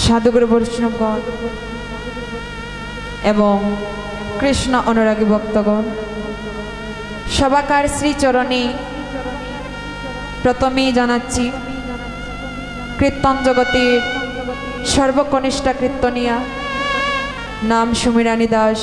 সাধুগুরু বৈষ্ণবগণ এবং কৃষ্ণ অনুরাগী ভক্তগণ, সবাকার শ্রীচরণে প্রথমেই জানাচ্ছি কীর্তন জগতের সর্বকনিষ্ঠা কীর্তনিয়া নাম সুমিরানী দাস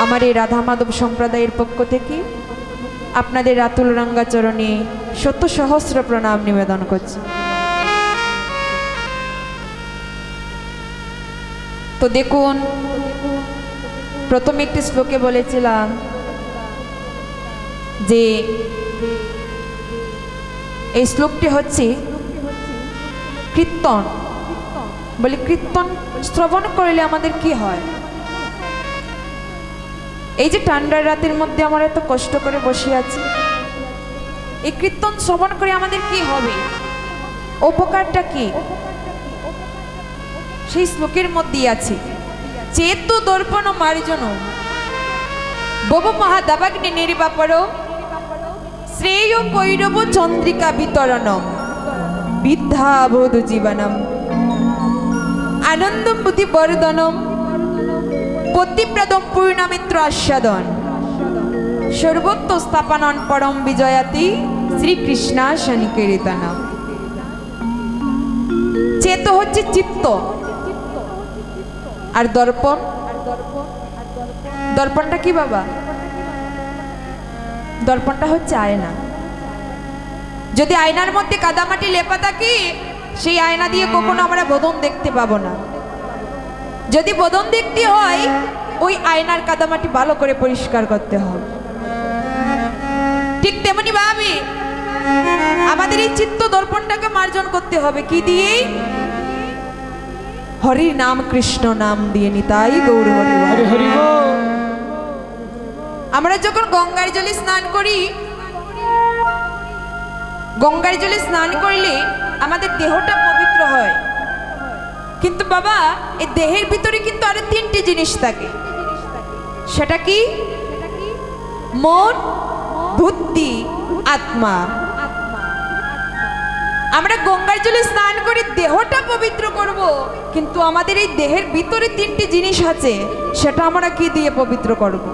আমার এই রাধা মাধব সম্প্রদায়ের পক্ষ থেকে আপনাদের রাতুল রাঙ্গাচরণে শত সহস্র প্রণাম নিবেদন করছি। তো দেখুন, প্রথমে একটি শ্লোকে বলেছিলাম যে এই শ্লোকটি হচ্ছে কীর্তন। বলি কীর্তন শ্রবণ করলে আমাদের কি হয়? এই যে ঠান্ডার রাতের মধ্যে আমরা এত কষ্ট করে বসে আছি, এই কীর্তন শ্রবণ করে আমাদের কি হবে, উপকারটা কি? সেই শ্লোকের মধ্যেই আছে, চেতু দর্পণ মার্জন বহু মহাদাবাগ্নি নির্বাপর শ্রেয় কৈরব চন্দ্রিকা বিতরণম বিদ্যাবোধ জীবনম আনন্দম বুদ্ধি বর্ধনম পতিপ্রদম পূর্ণমিত্র আস্বাদন সর্বত্র স্থাপনন পরম বিজয়াতি শ্রীকৃষ্ণা শনিকীর্তনম। চেত হচ্ছে চিত্ত, আর দর্পণ, দর্পণটা কি বাবা? দর্পণটা হচ্ছে আয়না। যদি আয়নার মধ্যে কাদামাটি লেপা থাকে, সেই আয়না দিয়ে কখনো আমরা বদন দেখতে পাবো না। যদি বদন দেখতে হয়, ওই আয়নার কাদামাটি ভালো করে পরিষ্কার করতে হবে। ঠিক তেমনি ভাবে আমাদের এই চিত্ত দর্পণটাকে মার্জন করতে হবে কি দিয়ে? হরির নাম, কৃষ্ণ নাম দিয়ে। নিতাই গৌর হরি হরি। আমরা যখন গঙ্গার জলে স্নান করি, গঙ্গার জলে স্নান করলে আমাদের দেহটা পবিত্র হয়। কিন্তু বাবা, এই দেহের ভিতরে কিন্তু আরো তিনটি জিনিস থাকে। সেটা কি? মন, বুদ্ধি, আত্মা। আমরা গঙ্গার জলে স্নান করে দেহটা পবিত্র করব, কিন্তু আমাদের এই দেহের ভিতরে তিনটি জিনিস আছে, সেটা আমরা কি দিয়ে পবিত্র করব?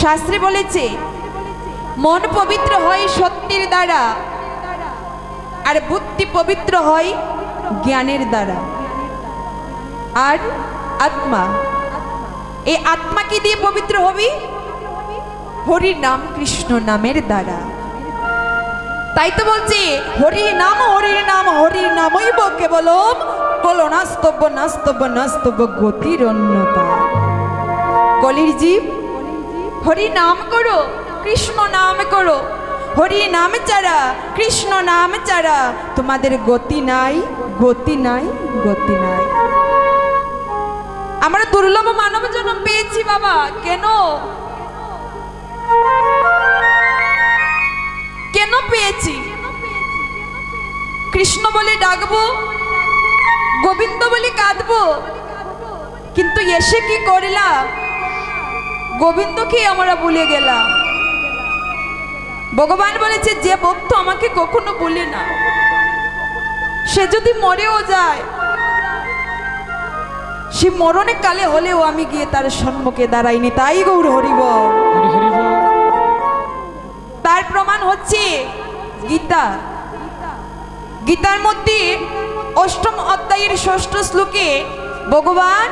শাস্ত্রে বলেছে মন পবিত্র হয় সত্যের দ্বারা, আর বুদ্ধি পবিত্র হয় জ্ঞানের দ্বারা, আর আত্মা, এই আত্মা কি দিয়ে পবিত্র হবে? হরির নাম, কৃষ্ণ নামের দ্বারা। তাই তো বলছি হরির নাম, হরির নাম, হরির নামই কেবলম বলো নাস্তব্য নাস্তব্য নাস্তব্য গতির অন্যতা। কলির জীব হরি নাম করো, কৃষ্ণ নাম করো। হরি নাম ছাড়া, কৃষ্ণ নাম ছাড়া তোমাদের গতি নাই, গতি নাই, গতি নাই। আমরা দুর্লভ মানব জন্ম পেয়েছি বাবা। কেন? কেন পেয়েছি? কৃষ্ণ বলে ডাকবো, গোবিন্দ বলে কাঁদবো, কিন্তু এসে কি করলাম? গোবিন্দকে আমরা ভুলে গেলাম। ভগবান বলেছে, যে ভক্ত আমাকে কখনো ভুলে না, সে যদি মরেও যায়, সে মরণে কালে হলেও আমি গিয়ে তার সম্মুখে দাঁড়াইনি। তাই গৌর হরিব। তার প্রমাণ হচ্ছে গীতা। গীতার মধ্যে ৮ম অধ্যায়ের ৬ষ্ঠ শ্লোকে ভগবান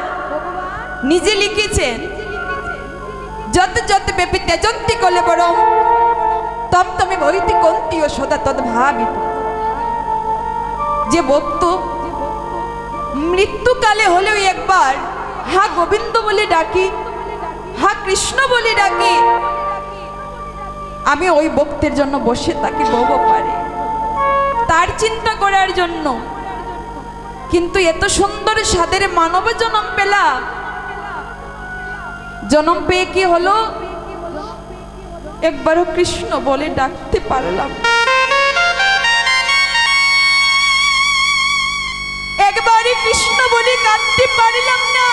নিজে লিখেছেন, যত যত বেপি ত্যজন্তি কলেবরম তম তমে ভৈতি কন্তীয় সদা তদ ভাবিত। যে ভক্ত মৃত্যুকালে হলেও একবার হা গোবিন্দ বলে ডাকি, হা কৃষ্ণ বলে ডাকি, আমি ওই ভক্তের জন্য বসে তাকে ভোগ পারে, তার চিন্তা করার জন্য। কিন্তু এত সুন্দর স্বাদের মানব জন্ম পেলাম, জন্ম পেয়ে কি হলো? একবারও কৃষ্ণ বলে ডাকতে পারলাম, একবারই কৃষ্ণ বলে কাঁদতে পারলাম না,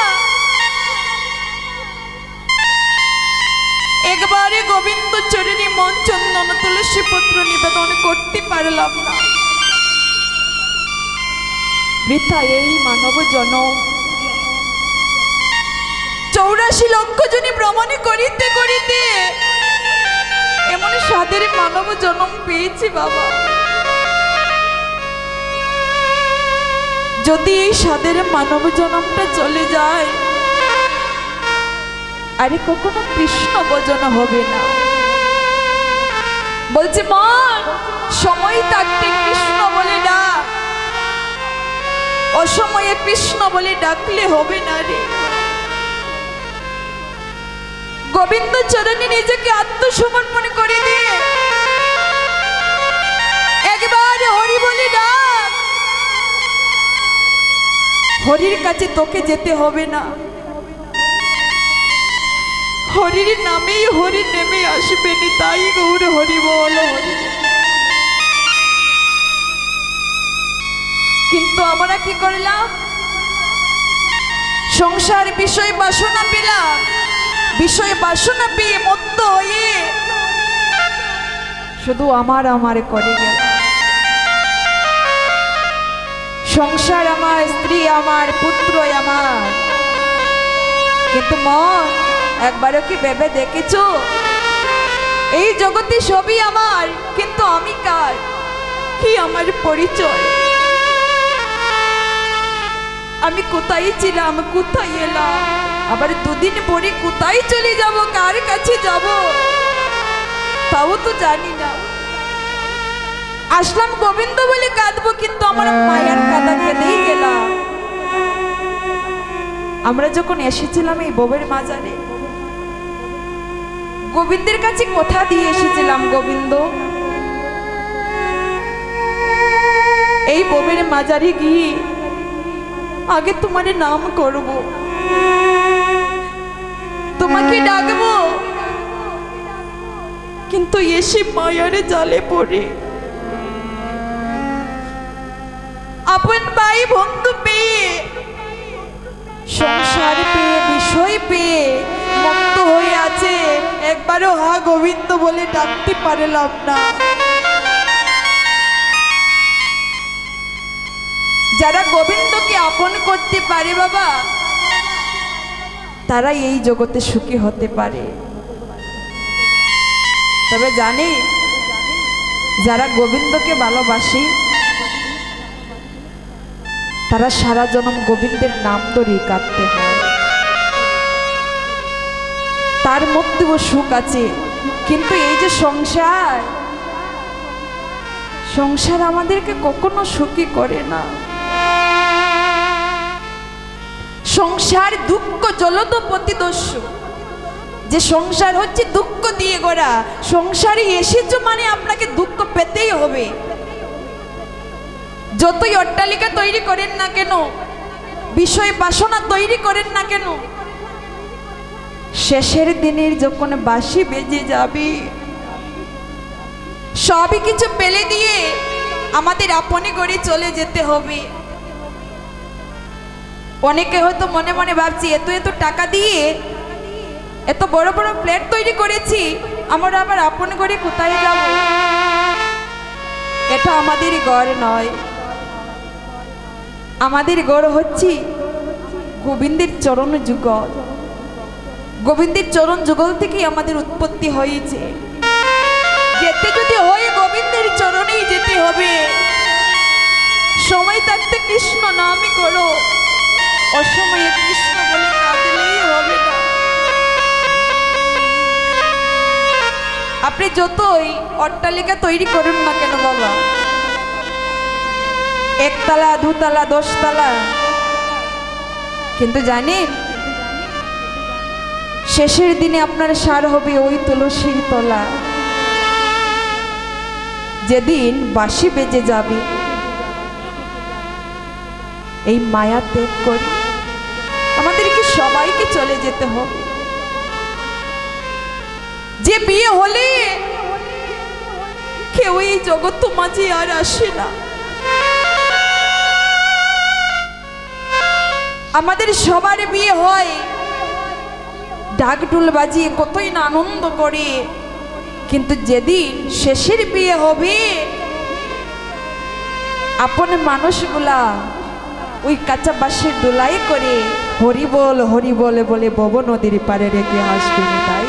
একবারে গোবিন্দ চরণে মন চন্দন তুলসী তুলসী পত্র নিবেদন করতে পারলাম না। বৃথা এই মানব জনম। 84 লক্ষ জনী ভ্রমণ করিতে করিতে এমন স্বাদের মানব জনম পেয়েছি বাবা। যদি এই স্বাদের মানব জনমটা চলে যায়, আরে কখনো কৃষ্ণ ভজন হবে না। বলছে মন, সময় থাকতে কৃষ্ণ বলে ডাক, অসময়ে কৃষ্ণ বলে ডাকলে হবে না রে। গোবিন্দ চরণে নিজেকে আত্মসমর্পণ করে দিয়ে একবার হরি বলে ডাক। হরির কাছে তোকে যেতে হবে না, হরির নামেই হরি নেমে আসবে, তাই গৌর হরি বল হরি। কিন্তু আমরা কি করলাম? সংসার বিষয় বাসনা পেলাম, বিষয় বাসনা পেয়ে মত্ত হয়ে শুধু আমার আমার করে গেল। সংসার আমার, স্ত্রী আমার, পুত্র আমার, কিন্তু মন একবারও কি ভেবে দেখেছো এই জগতে সবই আমার, কিন্তু আমি কার? কি আমার পরিচয়? আমি কোথায় ছিলাম, কোথায় এলাম, আবার দুদিন পরে কোথায় চলে যাব, কার কাছে যাব তাও তো জানি না। আসলাম গোবিন্দ বলে কাঁদবো, কিন্তু আমার মায়ের কাঁদা কেঁদেই গেলাম। আমরা যখন এসেছিলাম এই ববের মাজারে, গোবিন্দের কাছে কথা দিয়ে এসেছিলাম, গোবিন্দ এই ববের মাজারে গিয়ে আগে তোমার নাম করব, তোমাকে ডাকবো, কিন্তু এসে মায়ের জালে পড়ে আপন ভাই বন্ধু পেয়ে, সংসার পেয়ে, বিষয় পেয়ে মুক্ত হয়ে আছে, একবারও হা গোবিন্দ বলে ডাকতে পারলাম না। যারা গোবিন্দকে আপন করতে পারে বাবা, তারা এই জগতে সুখী হতে পারে। তবে জানি যারা গোবিন্দকে ভালোবাসে তারা সারা জন্ম গোবিন্দের নাম ধরে কাঁদতে হয়। তার মধ্যেও সুখ আছে, কিন্তু এই যে সংসার, সংসার আমাদেরকে কখনো সুখী করে না। সংসার দুঃখ জলদ প্রতিদস্যু, যে সংসার হচ্ছে দুঃখ দিয়ে গড়া। সংসারে এসেছো মানে আপনাকে দুঃখ পেতেই হবে। যতই অট্টালিকা তৈরি করেন না কেন, বিষয় বাসনা তৈরি করেন না কেন, শেষের দিনের যখন বাঁশি বেজে যাবে, সবই কিছু পেলে দিয়ে আমাদের আপনে করে চলে যেতে হবে। অনেকে হয়তো মনে মনে ভাবছি, এত এত টাকা দিয়ে এত বড় বড় ফ্ল্যাট তৈরি করেছি, আমরা আবার আপন করে কোথায় যাব? এটা আমাদের ঘর নয়, আমাদের ঘর হচ্ছে গোবিন্দের চরণ যুগল। গোবিন্দের চরণ যুগল থেকেই আমাদের উৎপত্তি হয়েছে। যেতে যদি হয় গোবিন্দের চরণেই যেতে হবে। সময় থাকতে কৃষ্ণ নামই করো, অসময়ে কৃষ্ণ বলে কাঁদলেই হবে না। আপনি যতই অট্টালিকা তৈরি করুন না কেন বাবা, একতলা, দুতলা, 10 তলা, কিন্তু জানেন শেষের দিনে আপনার সার হবে ওই তুলসীর তলা। যেদিন বাঁশি বেজে যাবে, এই মায়া ত্যাগ করে আমাদেরকে সবাইকে চলে যেতে হবে। যে বিয়ে হলে কেউ এই জগৎ মাঝে আর আসে না। আমাদের সবার বিয়ে হয়, ঢাকঢোল বাজিয়ে কতই না আনন্দ করে, কিন্তু যেদিন শেষের বিয়ে হবে আপন মানুষগুলা ওই কাঁচা বাঁশের দোলাই করে হরি বল বলে বলে ভব নদীর পারে রেখে আসবেন তাই